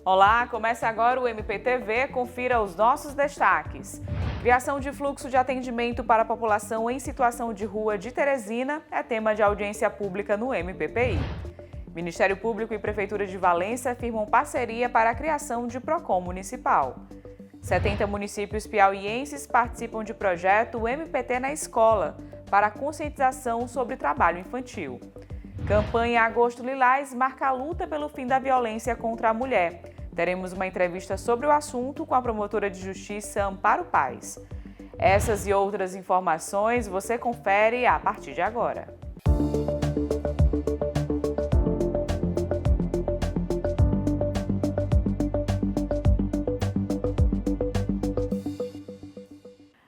Olá, começa agora o MPTV, confira os nossos destaques. Criação de fluxo de atendimento para a população em situação de rua de Teresina é tema de audiência pública no MPPI. Ministério Público e Prefeitura de Valença firmam parceria para a criação de PROCON municipal. 70 municípios piauienses participam de projeto MPT na Escola para a conscientização sobre trabalho infantil. Campanha Agosto Lilás marca a luta pelo fim da violência contra a mulher. Teremos uma entrevista sobre o assunto com a promotora de justiça Amparo Paz. Essas e outras informações você confere a partir de agora.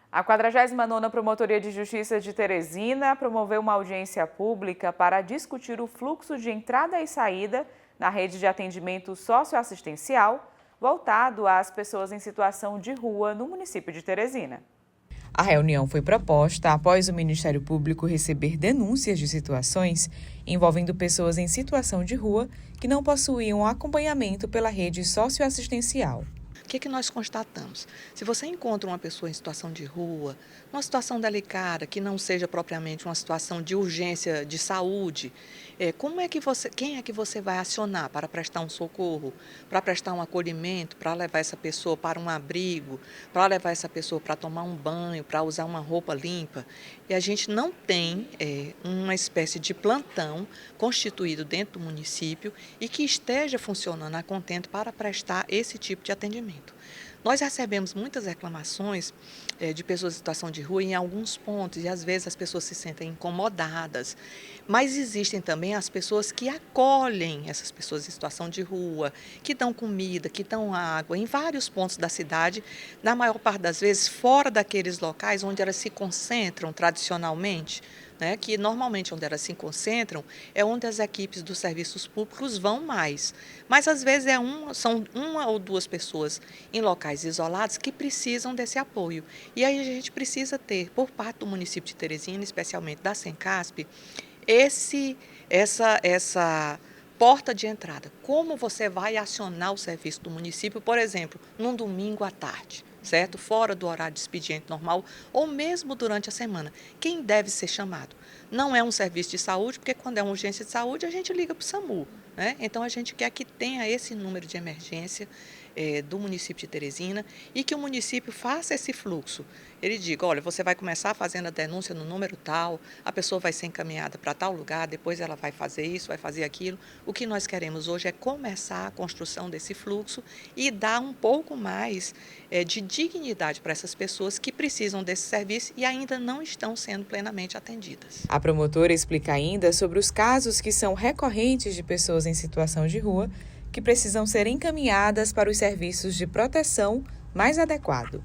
A 49ª Promotoria de Justiça de Teresina promoveu uma audiência pública para discutir o fluxo de entrada e saída na rede de atendimento socioassistencial voltado às pessoas em situação de rua no município de Teresina. A reunião foi proposta após o Ministério Público receber denúncias de situações envolvendo pessoas em situação de rua que não possuíam acompanhamento pela rede socioassistencial. O que nós constatamos? Se você encontra uma pessoa em situação de rua, uma situação delicada, que não seja propriamente uma situação de urgência de saúde, quem é que você vai acionar para prestar um socorro, para prestar um acolhimento, para levar essa pessoa para um abrigo, para levar essa pessoa para tomar um banho, para usar uma roupa limpa? E a gente não tem uma espécie de plantão constituído dentro do município e que esteja funcionando a contento para prestar esse tipo de atendimento. Nós recebemos muitas reclamações de pessoas em situação de rua em alguns pontos e às vezes as pessoas se sentem incomodadas, mas existem também as pessoas que acolhem essas pessoas em situação de rua, que dão comida, que dão água em vários pontos da cidade, na maior parte das vezes fora daqueles locais onde elas se concentram tradicionalmente, que normalmente onde elas se concentram é onde as equipes dos serviços públicos vão mais. Mas às vezes são uma ou duas pessoas em locais isolados que precisam desse apoio. E aí a gente precisa ter, por parte do município de Teresina, especialmente da Sencasp, essa porta de entrada. Como você vai acionar o serviço do município, por exemplo, num domingo à tarde? Certo? Fora do horário de expediente normal ou mesmo durante a semana. Quem deve ser chamado? Não é um serviço de saúde, porque quando é uma urgência de saúde a gente liga para o SAMU. Então a gente quer que tenha esse número de emergência do município de Teresina e que o município faça esse fluxo. Ele diga, olha, você vai começar fazendo a denúncia no número tal, a pessoa vai ser encaminhada para tal lugar, depois ela vai fazer isso, vai fazer aquilo. O que nós queremos hoje é começar a construção desse fluxo e dar um pouco mais de dignidade para essas pessoas que precisam desse serviço e ainda não estão sendo plenamente atendidas. A promotora explica ainda sobre os casos que são recorrentes de pessoas em situação de rua que precisam ser encaminhadas para os serviços de proteção mais adequados.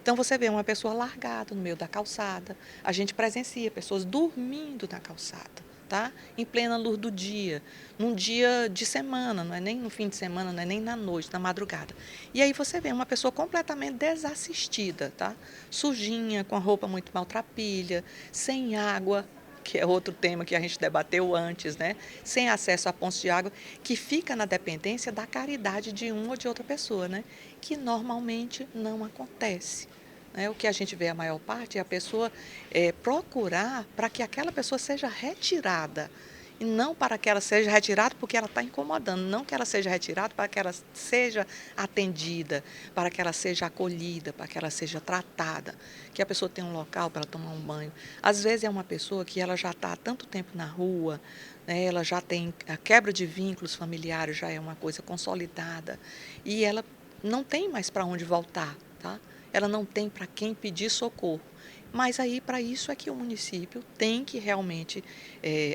Então você vê uma pessoa largada no meio da calçada, a gente presencia pessoas dormindo na calçada, em plena luz do dia, num dia de semana, não é nem no fim de semana, não é nem na noite, na madrugada. E aí você vê uma pessoa completamente desassistida, sujinha, com a roupa muito maltrapilha, sem água, que é outro tema que a gente debateu antes, sem acesso a pontos de água, que fica na dependência da caridade de uma ou de outra pessoa, que normalmente não acontece. O que a gente vê a maior parte é a pessoa procurar para que aquela pessoa seja retirada, e não para que ela seja retirada porque ela está incomodando, não que ela seja retirada para que ela seja atendida, para que ela seja acolhida, para que ela seja tratada, que a pessoa tenha um local para ela tomar um banho. Às vezes é uma pessoa que ela já está há tanto tempo na rua, ela já tem a quebra de vínculos familiares, já é uma coisa consolidada, e ela não tem mais para onde voltar, Ela não tem para quem pedir socorro. Mas aí, para isso é que o município tem que realmente,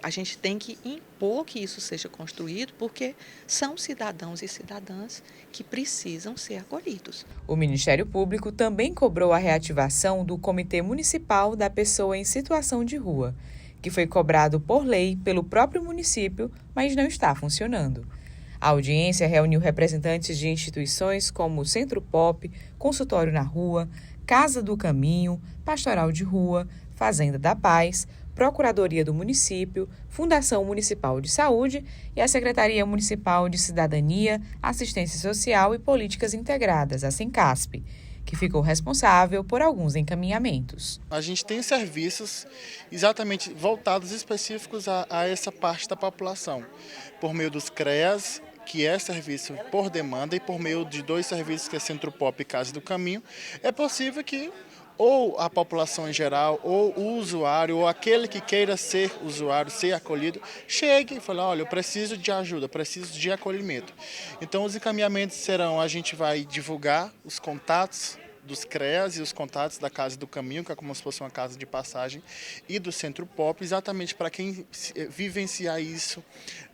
a gente tem que impor que isso seja construído, porque são cidadãos e cidadãs que precisam ser acolhidos. O Ministério Público também cobrou a reativação do Comitê Municipal da Pessoa em Situação de Rua, que foi cobrado por lei pelo próprio município, mas não está funcionando. A audiência reuniu representantes de instituições como o Centro Pop, Consultório na Rua, Casa do Caminho, Pastoral de Rua, Fazenda da Paz, Procuradoria do Município, Fundação Municipal de Saúde e a Secretaria Municipal de Cidadania, Assistência Social e Políticas Integradas, a Sencasp, que ficou responsável por alguns encaminhamentos. A gente tem serviços exatamente voltados específicos a essa parte da população, por meio dos CREAS, que é serviço por demanda, e por meio de 2 serviços, que é Centro Pop e Casa do Caminho. É possível que ou a população em geral, ou o usuário, ou aquele que queira ser usuário, ser acolhido, chegue e fale: olha, eu preciso de ajuda, preciso de acolhimento. Então, os encaminhamentos serão: a gente vai divulgar os contatos dos CREAS e os contatos da Casa do Caminho, que é como se fosse uma casa de passagem, e do Centro Pop, exatamente para quem vivenciar isso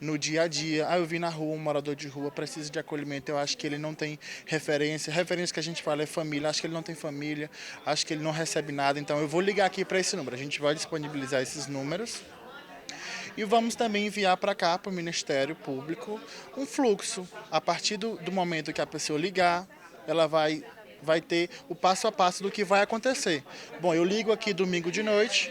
no dia a dia. Eu vi na rua um morador de rua, preciso de acolhimento, eu acho que ele não tem referência que a gente fala é família, acho que ele não tem família, acho que ele não recebe nada, então eu vou ligar aqui para esse número, a gente vai disponibilizar esses números. E vamos também enviar para cá, para o Ministério Público, um fluxo. A partir do momento que a pessoa ligar, ela vai ter o passo a passo do que vai acontecer. Bom, eu ligo aqui domingo de noite,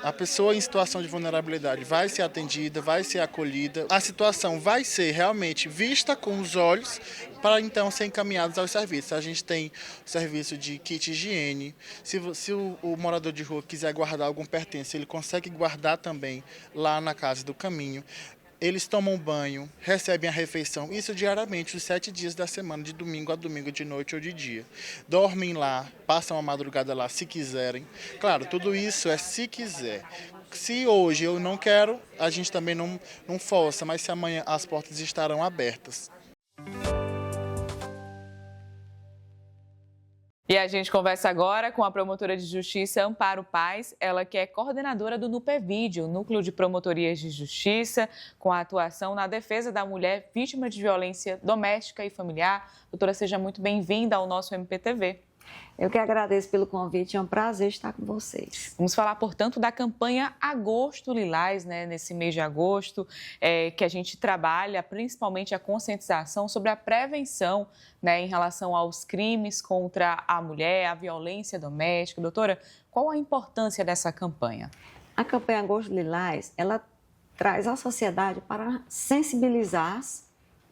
a pessoa em situação de vulnerabilidade vai ser atendida, vai ser acolhida, a situação vai ser realmente vista com os olhos para então ser encaminhados aos serviços. A gente tem o serviço de kit higiene, se o morador de rua quiser guardar algum pertence, ele consegue guardar também lá na Casa do Caminho. Eles tomam banho, recebem a refeição, isso diariamente, os 7 dias da semana, de domingo a domingo, de noite ou de dia. Dormem lá, passam a madrugada lá, se quiserem. Claro, tudo isso é se quiser. Se hoje eu não quero, a gente também não força, mas se amanhã as portas estarão abertas. E a gente conversa agora com a promotora de Justiça Amparo Paz, ela que é coordenadora do NUPEVID, o Núcleo de Promotorias de Justiça, com a atuação na defesa da mulher vítima de violência doméstica e familiar. Doutora, seja muito bem-vinda ao nosso MPTV. Eu que agradeço pelo convite, é um prazer estar com vocês. Vamos falar, portanto, da campanha Agosto Lilás, nesse mês de agosto, que a gente trabalha principalmente a conscientização sobre a prevenção, em relação aos crimes contra a mulher, a violência doméstica. Doutora, qual a importância dessa campanha? A campanha Agosto Lilás, ela traz a sociedade para sensibilizar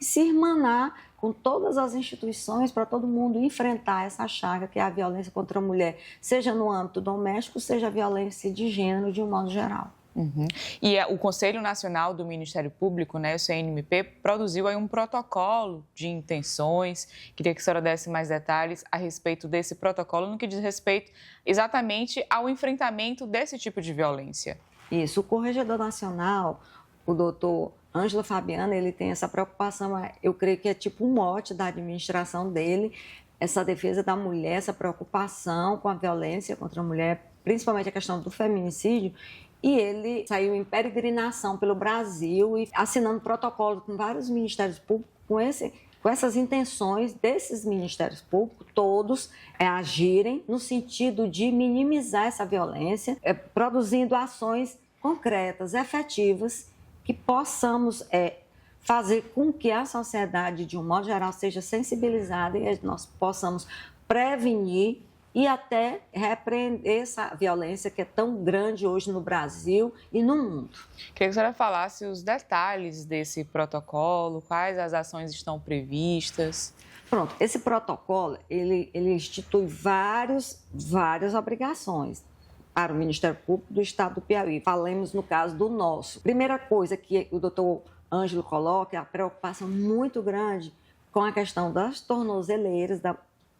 e se irmanar com todas as instituições para todo mundo enfrentar essa chaga que é a violência contra a mulher, seja no âmbito doméstico, seja a violência de gênero de um modo geral. Uhum. E o Conselho Nacional do Ministério Público, o CNMP, produziu aí um protocolo de intenções. Queria que a senhora desse mais detalhes a respeito desse protocolo, no que diz respeito exatamente ao enfrentamento desse tipo de violência. Isso, o Corregedor Nacional, o doutor Ângelo Fabiano, ele tem essa preocupação, eu creio que é tipo um mote da administração dele, essa defesa da mulher, essa preocupação com a violência contra a mulher, principalmente a questão do feminicídio, e ele saiu em peregrinação pelo Brasil e assinando protocolo com vários ministérios públicos com essas intenções desses ministérios públicos, todos agirem no sentido de minimizar essa violência, produzindo ações concretas, efetivas, que possamos fazer com que a sociedade, de um modo geral, seja sensibilizada e nós possamos prevenir e até repreender essa violência que é tão grande hoje no Brasil e no mundo. Queria que a senhora falasse os detalhes desse protocolo, quais as ações estão previstas. Pronto, esse protocolo, ele institui várias obrigações para o Ministério Público do Estado do Piauí. Falemos no caso do nosso. Primeira coisa que o doutor Ângelo coloca é a preocupação muito grande com a questão das tornozeleiras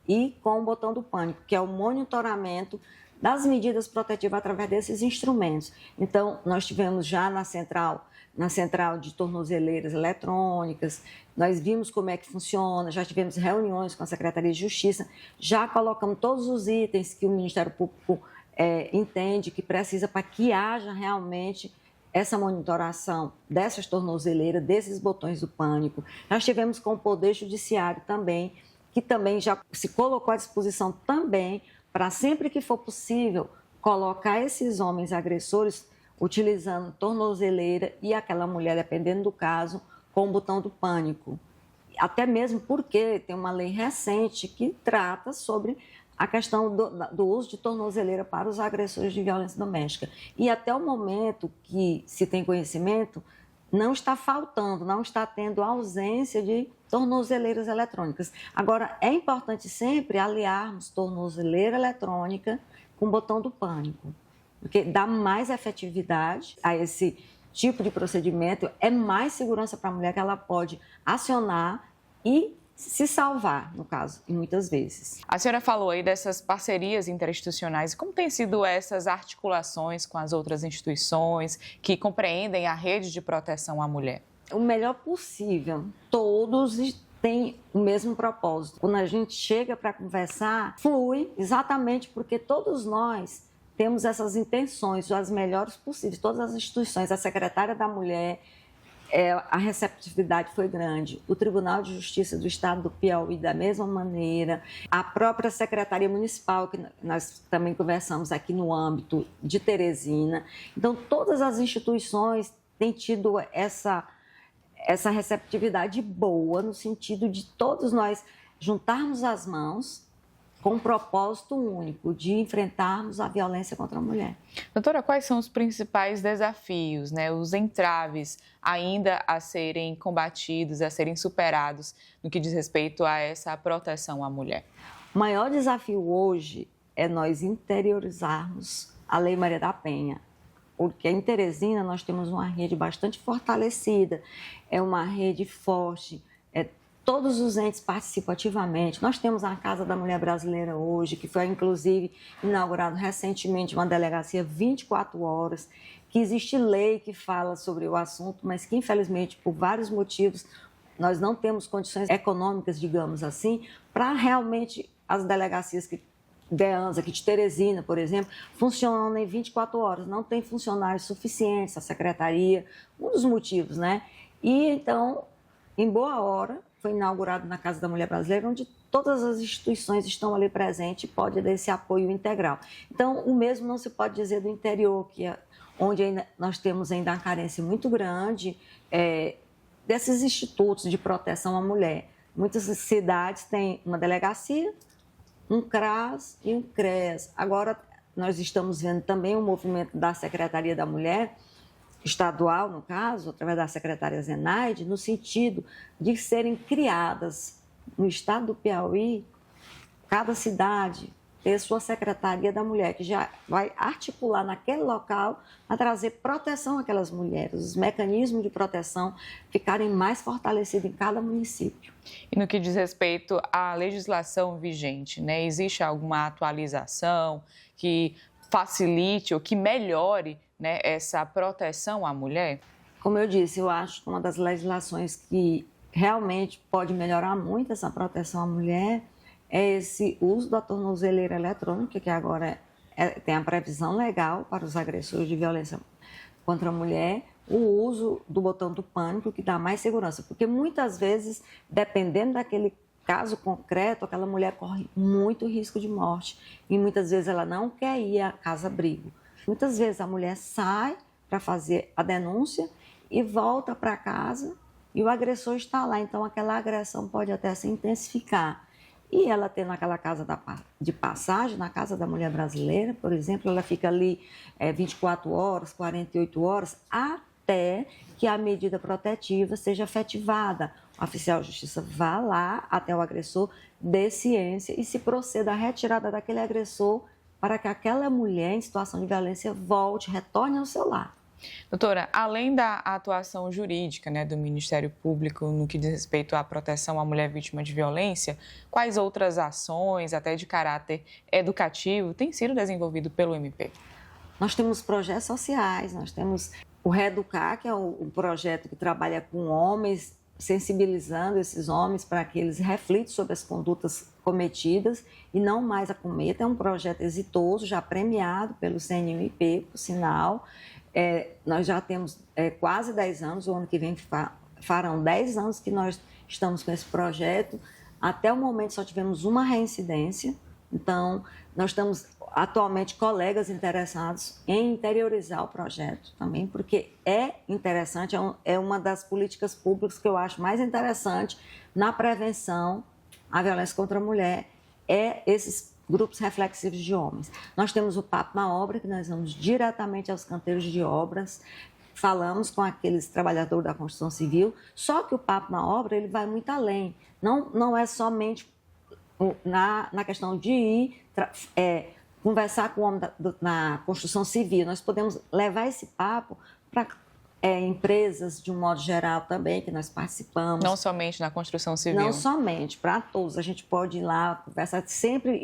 e com o botão do pânico, que é o monitoramento das medidas protetivas através desses instrumentos. Então, nós tivemos já na central de tornozeleiras eletrônicas, nós vimos como é que funciona, já tivemos reuniões com a Secretaria de Justiça, já colocamos todos os itens que o Ministério Público entende que precisa para que haja realmente essa monitoração dessas tornozeleiras, desses botões do pânico. Nós tivemos com o Poder Judiciário também, que também já se colocou à disposição também para, sempre que for possível, colocar esses homens agressores utilizando tornozeleira e aquela mulher, dependendo do caso, com o botão do pânico. Até mesmo porque tem uma lei recente que trata sobre a questão do uso de tornozeleira para os agressores de violência doméstica. E até o momento que se tem conhecimento, não está faltando, não está tendo ausência de tornozeleiras eletrônicas. Agora, é importante sempre aliarmos tornozeleira eletrônica com botão do pânico, porque dá mais efetividade a esse tipo de procedimento, é mais segurança para a mulher que ela pode acionar e se salvar, no caso, e muitas vezes. A senhora falou aí dessas parcerias interinstitucionais. Como têm sido essas articulações com as outras instituições que compreendem a rede de proteção à mulher? O melhor possível. Todos têm o mesmo propósito. Quando a gente chega para conversar, flui exatamente porque todos nós temos essas intenções, as melhores possíveis. Todas as instituições, a secretária da Mulher, a receptividade foi grande. O Tribunal de Justiça do Estado do Piauí, da mesma maneira. A própria Secretaria Municipal, que nós também conversamos aqui no âmbito de Teresina. Então, todas as instituições têm tido essa receptividade boa, no sentido de todos nós juntarmos as mãos com um propósito único de enfrentarmos a violência contra a mulher. Doutora, quais são os principais desafios, os entraves ainda a serem combatidos, a serem superados no que diz respeito a essa proteção à mulher? O maior desafio hoje é nós interiorizarmos a Lei Maria da Penha, porque em Teresina nós temos uma rede bastante fortalecida, é uma rede forte, todos os entes participam ativamente. Nós temos a Casa da Mulher Brasileira hoje, que foi, inclusive, inaugurado recentemente uma delegacia 24 horas, que existe lei que fala sobre o assunto, mas que, infelizmente, por vários motivos, nós não temos condições econômicas, digamos assim, para realmente as delegacias que DEANS, aqui de Teresina, por exemplo, funcionam em 24 horas. Não tem funcionários suficientes, a secretaria, um dos motivos, E, então, em boa hora, foi inaugurado na Casa da Mulher Brasileira, onde todas as instituições estão ali presentes e pode dar esse apoio integral. Então, o mesmo não se pode dizer do interior, onde ainda, nós temos ainda uma carência muito grande desses institutos de proteção à mulher. Muitas cidades têm uma delegacia, um CRAS e um CREAS. Agora, nós estamos vendo também o movimento da Secretaria da Mulher, estadual, no caso, através da secretária Zenaide, no sentido de serem criadas no estado do Piauí, cada cidade ter sua secretaria da mulher, que já vai articular naquele local a trazer proteção àquelas mulheres, os mecanismos de proteção ficarem mais fortalecidos em cada município. E no que diz respeito à legislação vigente, existe alguma atualização que facilite ou que melhore essa proteção à mulher? Como eu disse, eu acho que uma das legislações que realmente pode melhorar muito essa proteção à mulher é esse uso da tornozeleira eletrônica, que agora tem a previsão legal para os agressores de violência contra a mulher, o uso do botão do pânico, que dá mais segurança, porque muitas vezes, dependendo daquele caso concreto, aquela mulher corre muito risco de morte e muitas vezes ela não quer ir à casa-abrigo. Muitas vezes a mulher sai para fazer a denúncia e volta para casa e o agressor está lá. Então, aquela agressão pode até se intensificar. E ela tendo aquela casa de passagem, na Casa da Mulher Brasileira, por exemplo, ela fica ali 24 horas, 48 horas, até que a medida protetiva seja efetivada. O oficial de justiça vá lá até o agressor, dê ciência e se proceda à retirada daquele agressor para que aquela mulher em situação de violência retorne ao seu lar. Doutora, além da atuação jurídica do Ministério Público no que diz respeito à proteção à mulher vítima de violência, quais outras ações, até de caráter educativo, têm sido desenvolvidas pelo MP? Nós temos projetos sociais, nós temos o Reeducar, que é um projeto que trabalha com homens, sensibilizando esses homens para que eles reflitam sobre as condutas cometidas e não mais a cometam. É um projeto exitoso, já premiado pelo CNMP, por sinal. Nós já temos quase 10 anos, o ano que vem farão 10 anos que nós estamos com esse projeto. Até o momento só tivemos uma reincidência, então nós estamos atualmente colegas interessados em interiorizar o projeto também, porque é interessante, é uma das políticas públicas que eu acho mais interessante na prevenção à violência contra a mulher, esses grupos reflexivos de homens. Nós temos o Papo na Obra, que nós vamos diretamente aos canteiros de obras, falamos com aqueles trabalhadores da construção civil, só que o Papo na Obra ele vai muito além. Não é somente na questão de ir conversar com o homem na construção civil. Nós podemos levar esse papo para empresas, de um modo geral, também, que nós participamos. Não somente na construção civil. Não somente, para todos. A gente pode ir lá conversar. Sempre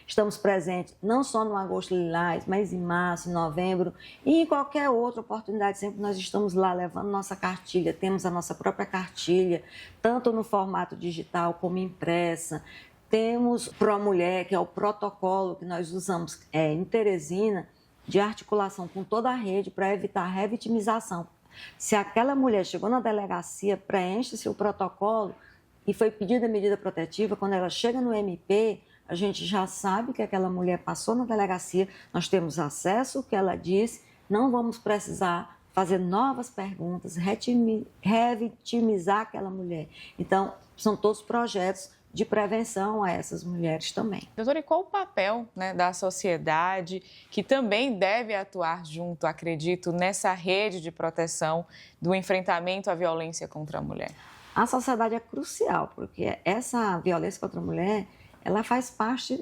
estamos presentes, não só no Agosto Lilás, mas em março, em novembro e em qualquer outra oportunidade. Sempre nós estamos lá levando nossa cartilha. Temos a nossa própria cartilha, tanto no formato digital como impressa. Temos ProMulher, que é o protocolo que nós usamos em Teresina, de articulação com toda a rede para evitar a revitimização. Se aquela mulher chegou na delegacia, preenche-se o protocolo e foi pedida a medida protetiva, quando ela chega no MP, a gente já sabe que aquela mulher passou na delegacia, nós temos acesso ao que ela disse, não vamos precisar fazer novas perguntas, revitimizar aquela mulher. Então, são todos projetos de prevenção a essas mulheres também. Doutora, e qual o papel, né, da sociedade, que também deve atuar junto, acredito, nessa rede de proteção do enfrentamento à violência contra a mulher? A sociedade é crucial, porque essa violência contra a mulher, ela faz parte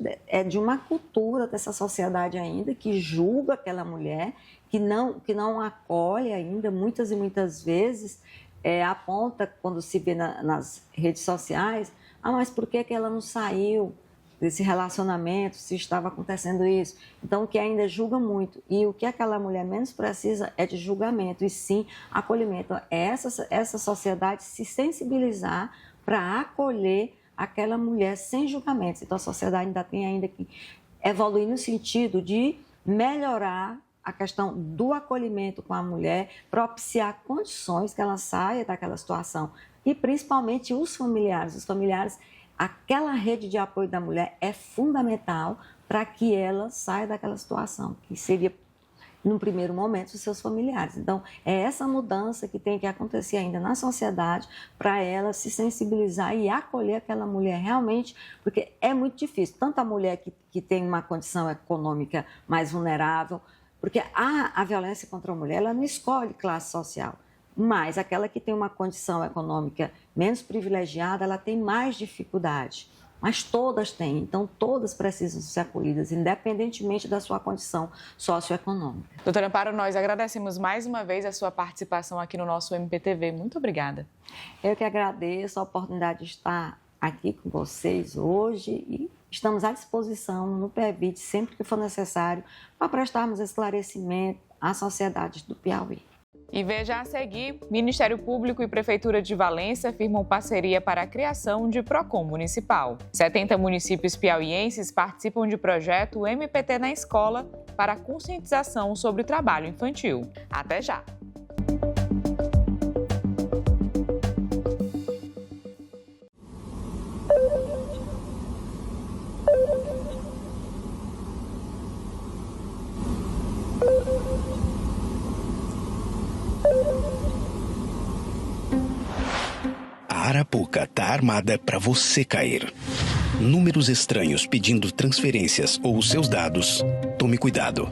de uma cultura dessa sociedade ainda, que julga aquela mulher, que não acolhe ainda, muitas e muitas vezes, aponta, quando se vê nas redes sociais, mas por que ela não saiu desse relacionamento, se estava acontecendo isso? Então, o que ainda julga muito. E o que aquela mulher menos precisa é de julgamento, e sim acolhimento. É essa sociedade se sensibilizar para acolher aquela mulher sem julgamentos. Então, a sociedade ainda tem que evoluir no sentido de melhorar a questão do acolhimento com a mulher, propiciar condições que ela saia daquela situação. E principalmente os familiares, aquela rede de apoio da mulher é fundamental para que ela saia daquela situação, que seria, num primeiro momento, os seus familiares. Então, é essa mudança que tem que acontecer ainda na sociedade para ela se sensibilizar e acolher aquela mulher realmente, porque é muito difícil, tanto a mulher que tem uma condição econômica mais vulnerável, porque a violência contra a mulher, ela não escolhe classe social. Mas aquela que tem uma condição econômica menos privilegiada, ela tem mais dificuldade. Mas todas têm, então todas precisam ser acolhidas, independentemente da sua condição socioeconômica. Doutora Amparo, nós agradecemos mais uma vez a sua participação aqui no nosso MPTV. Muito obrigada. Eu que agradeço a oportunidade de estar aqui com vocês hoje e estamos à disposição no PEVIT, sempre que for necessário, para prestarmos esclarecimento à sociedade do Piauí. E veja a seguir, Ministério Público e Prefeitura de Valença firmam parceria para a criação de PROCON municipal. 70 municípios piauienses participam de projeto MPT na Escola para a conscientização sobre o trabalho infantil. Até já! A Arapuca tá armada para você cair. Números estranhos pedindo transferências ou seus dados. Tome cuidado.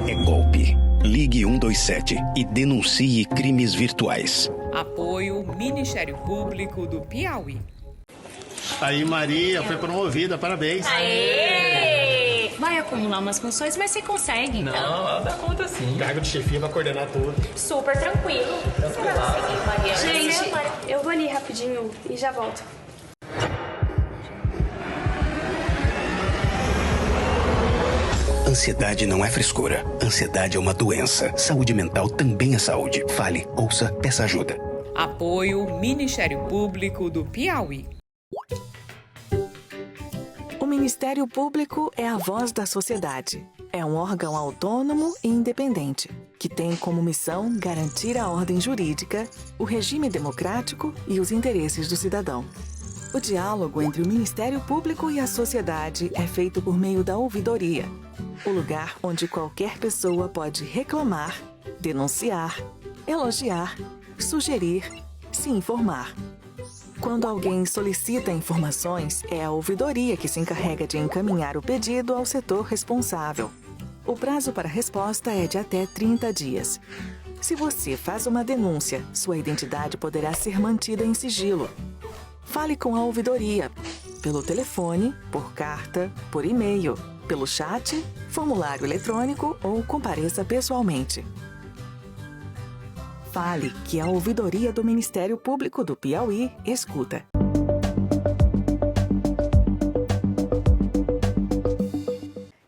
É golpe. Ligue 127 e denuncie crimes virtuais. Apoio Ministério Público do Piauí. Aí, Maria, foi promovida, parabéns. Aê! Vai acumular umas funções, mas você consegue. Não, ela dá conta sim. Cargo de chefia vai coordenar tudo. Super tranquilo. Você vai conseguir, Maria. Gente, eu vou ali rapidinho e já volto. Ansiedade não é frescura. Ansiedade é uma doença. Saúde mental também é saúde. Fale, ouça, peça ajuda. Apoio Ministério Público do Piauí. O Ministério Público é a voz da sociedade. É um órgão autônomo e independente, que tem como missão garantir a ordem jurídica, o regime democrático e os interesses do cidadão. O diálogo entre o Ministério Público e a sociedade é feito por meio da ouvidoria, o lugar onde qualquer pessoa pode reclamar, denunciar, elogiar, sugerir, se informar. Quando alguém solicita informações, é a ouvidoria que se encarrega de encaminhar o pedido ao setor responsável. O prazo para resposta é de até 30 dias. Se você faz uma denúncia, sua identidade poderá ser mantida em sigilo. Fale com a ouvidoria, pelo telefone, por carta, por e-mail, pelo chat, formulário eletrônico ou compareça pessoalmente. Fale que a ouvidoria do Ministério Público do Piauí escuta.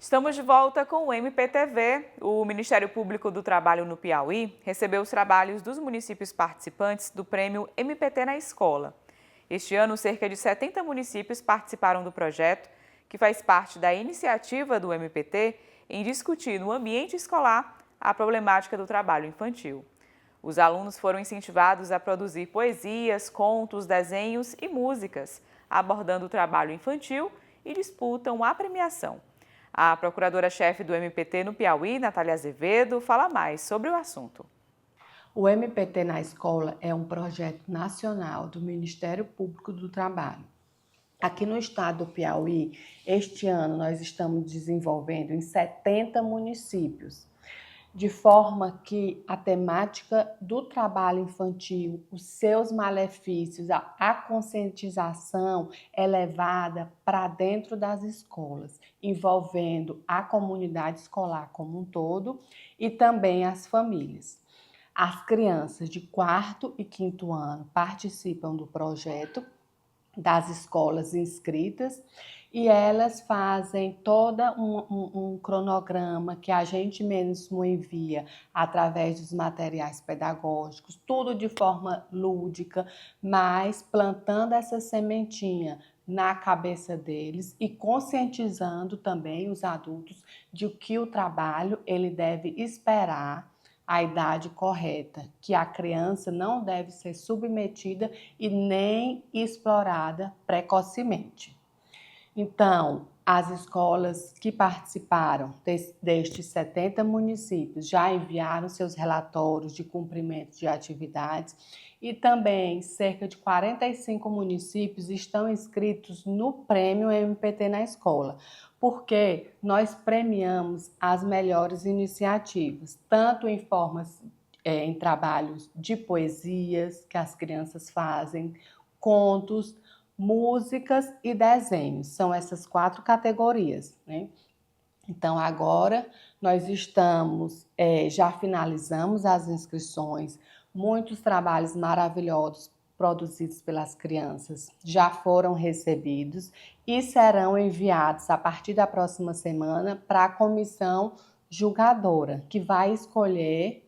Estamos de volta com o MPTV. O Ministério Público do Trabalho no Piauí recebeu os trabalhos dos municípios participantes do prêmio MPT na Escola. Este ano, cerca de 70 municípios participaram do projeto, que faz parte da iniciativa do MPT em discutir no ambiente escolar a problemática do trabalho infantil. Os alunos foram incentivados a produzir poesias, contos, desenhos e músicas, abordando o trabalho infantil e disputam a premiação. A procuradora-chefe do MPT no Piauí, Natália Azevedo, fala mais sobre o assunto. O MPT na Escola é um projeto nacional do Ministério Público do Trabalho. Aqui no estado do Piauí, este ano nós estamos desenvolvendo em 70 municípios, de forma que a temática do trabalho infantil, os seus malefícios, a conscientização é levada para dentro das escolas, envolvendo a comunidade escolar como um todo e também as famílias. As crianças de 4º e 5º ano participam do projeto das escolas inscritas e elas fazem todo um cronograma que a gente mesmo envia através dos materiais pedagógicos, tudo de forma lúdica, mas plantando essa sementinha na cabeça deles e conscientizando também os adultos de que o trabalho ele deve esperar a idade correta, que a criança não deve ser submetida e nem explorada precocemente. Então, as escolas que participaram destes 70 municípios já enviaram seus relatórios de cumprimento de atividades e também cerca de 45 municípios estão inscritos no Prêmio MPT na Escola, porque nós premiamos as melhores iniciativas, tanto em trabalhos de poesias que as crianças fazem, contos, músicas e desenhos. São essas 4 categorias, né? Então, agora nós já finalizamos as inscrições, muitos trabalhos maravilhosos produzidos pelas crianças já foram recebidos e serão enviados a partir da próxima semana para a comissão julgadora, que vai escolher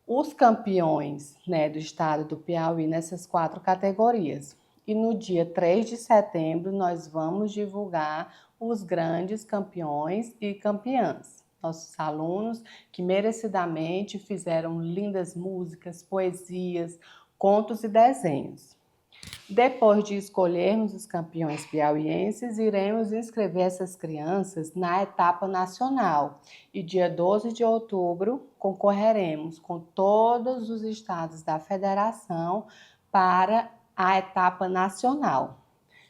os campeões, né, do estado do Piauí nessas 4 categorias. E no dia 3 de setembro nós vamos divulgar os grandes campeões e campeãs. Nossos alunos que merecidamente fizeram lindas músicas, poesias, contos e desenhos. Depois de escolhermos os campeões piauienses, iremos inscrever essas crianças na etapa nacional. E dia 12 de outubro concorreremos com todos os estados da federação para a etapa nacional.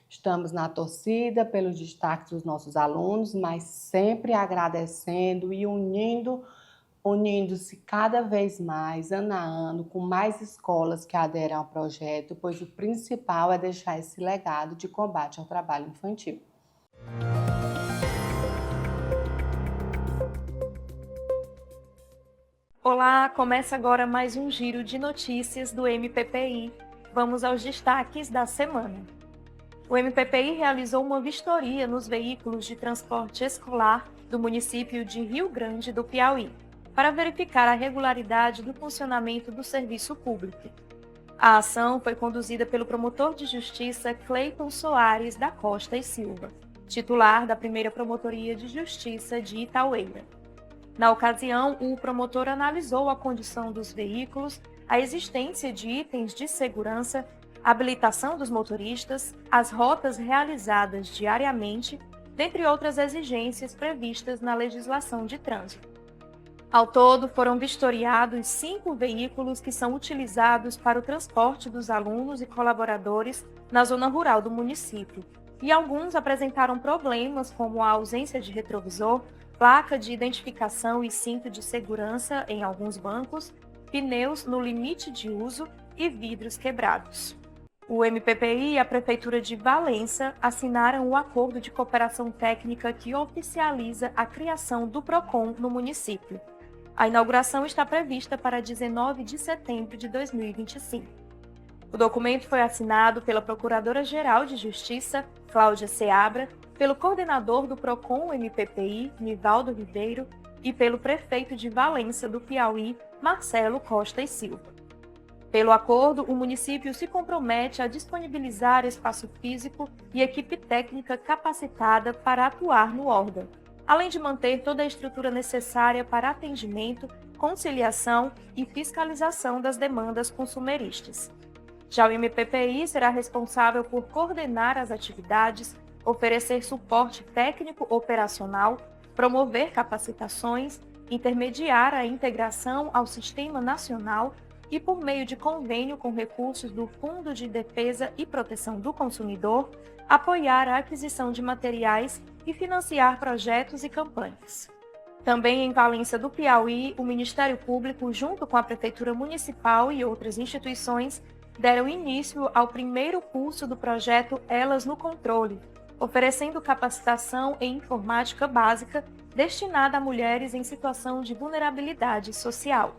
Estamos na torcida pelos destaques dos nossos alunos, mas sempre agradecendo e unindo-se cada vez mais, ano a ano, com mais escolas que aderem ao projeto, pois o principal é deixar esse legado de combate ao trabalho infantil. Olá, começa agora mais um giro de notícias do MPPI. Vamos aos destaques da semana. O MPPI realizou uma vistoria nos veículos de transporte escolar do município de Rio Grande do Piauí, para verificar a regularidade do funcionamento do serviço público. A ação foi conduzida pelo promotor de justiça Cleiton Soares da Costa e Silva, titular da primeira Promotoria de Justiça de Itaueira. Na ocasião, o promotor analisou a condição dos veículos, a existência de itens de segurança, a habilitação dos motoristas, as rotas realizadas diariamente, dentre outras exigências previstas na legislação de trânsito. Ao todo, foram vistoriados 5 veículos que são utilizados para o transporte dos alunos e colaboradores na zona rural do município, e alguns apresentaram problemas como a ausência de retrovisor, placa de identificação e cinto de segurança em alguns bancos, pneus no limite de uso e vidros quebrados. O MPPI e a Prefeitura de Valença assinaram o acordo de cooperação técnica que oficializa a criação do PROCON no município. A inauguração está prevista para 19 de setembro de 2025. O documento foi assinado pela Procuradora-Geral de Justiça, Cláudia Seabra, pelo coordenador do PROCON MPPI, Nivaldo Ribeiro, e pelo prefeito de Valença do Piauí, Marcelo Costa e Silva. Pelo acordo, o município se compromete a disponibilizar espaço físico e equipe técnica capacitada para atuar no órgão, além de manter toda a estrutura necessária para atendimento, conciliação e fiscalização das demandas consumeristas. Já o MPPI será responsável por coordenar as atividades, oferecer suporte técnico operacional, promover capacitações, intermediar a integração ao Sistema Nacional e, por meio de convênio com recursos do Fundo de Defesa e Proteção do Consumidor, apoiar a aquisição de materiais e financiar projetos e campanhas. Também em Valença do Piauí, o Ministério Público, junto com a Prefeitura Municipal e outras instituições, deram início ao primeiro curso do projeto Elas no Controle, oferecendo capacitação em informática básica destinada a mulheres em situação de vulnerabilidade social.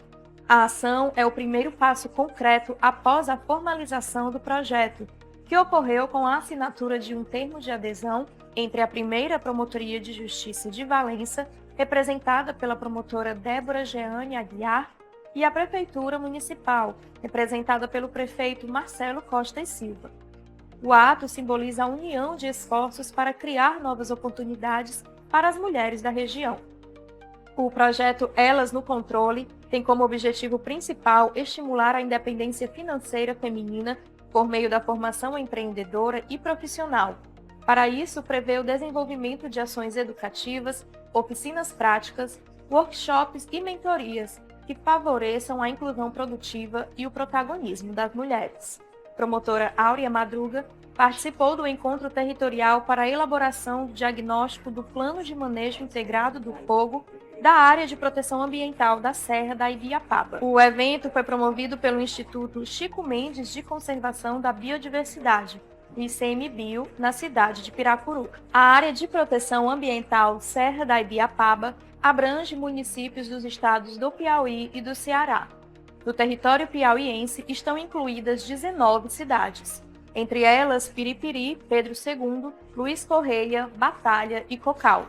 A ação é o primeiro passo concreto após a formalização do projeto, que ocorreu com a assinatura de um termo de adesão entre a primeira Promotoria de Justiça de Valença, representada pela promotora Débora Jeane Aguiar, e a Prefeitura Municipal, representada pelo prefeito Marcelo Costa e Silva. O ato simboliza a união de esforços para criar novas oportunidades para as mulheres da região. O projeto Elas no Controle tem como objetivo principal estimular a independência financeira feminina por meio da formação empreendedora e profissional. Para isso, prevê o desenvolvimento de ações educativas, oficinas práticas, workshops e mentorias que favoreçam a inclusão produtiva e o protagonismo das mulheres. Promotora Áurea Madruga participou do encontro territorial para a elaboração do diagnóstico do Plano de Manejo Integrado do Fogo da Área de Proteção Ambiental da Serra da Ibiapaba. O evento foi promovido pelo Instituto Chico Mendes de Conservação da Biodiversidade, o ICMBio, na cidade de Piracuruca. A Área de Proteção Ambiental Serra da Ibiapaba abrange municípios dos estados do Piauí e do Ceará. No território piauiense estão incluídas 19 cidades, entre elas Piripiri, Pedro II, Luiz Correia, Batalha e Cocal.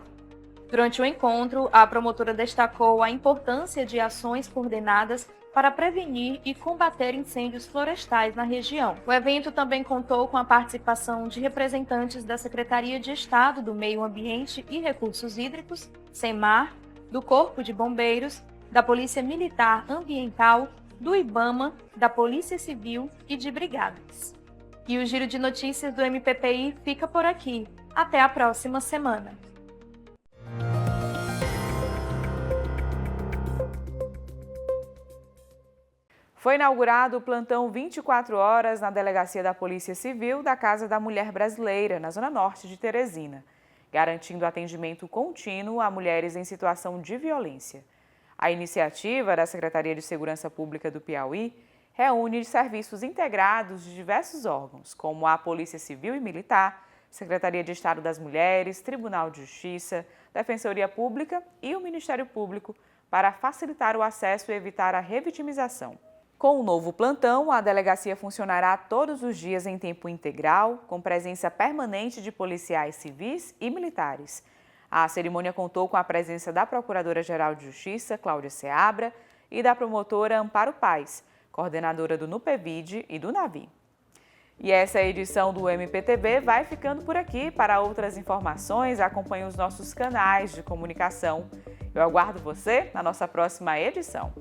Durante o encontro, a promotora destacou a importância de ações coordenadas para prevenir e combater incêndios florestais na região. O evento também contou com a participação de representantes da Secretaria de Estado do Meio Ambiente e Recursos Hídricos, SEMAR, do Corpo de Bombeiros, da Polícia Militar Ambiental, do IBAMA, da Polícia Civil e de brigadas. E o Giro de Notícias do MPPI fica por aqui. Até a próxima semana. Foi inaugurado o plantão 24 horas na Delegacia da Polícia Civil da Casa da Mulher Brasileira, na Zona Norte de Teresina, garantindo atendimento contínuo a mulheres em situação de violência. A iniciativa da Secretaria de Segurança Pública do Piauí reúne serviços integrados de diversos órgãos, como a Polícia Civil e Militar, Secretaria de Estado das Mulheres, Tribunal de Justiça, Defensoria Pública e o Ministério Público, para facilitar o acesso e evitar a revitimização. Com o novo plantão, a delegacia funcionará todos os dias em tempo integral, com presença permanente de policiais civis e militares. A cerimônia contou com a presença da Procuradora-Geral de Justiça, Cláudia Seabra, e da promotora Amparo Paes, coordenadora do NUPEVID e do NAVI. E essa edição do MPTV vai ficando por aqui. Para outras informações, acompanhe os nossos canais de comunicação. Eu aguardo você na nossa próxima edição.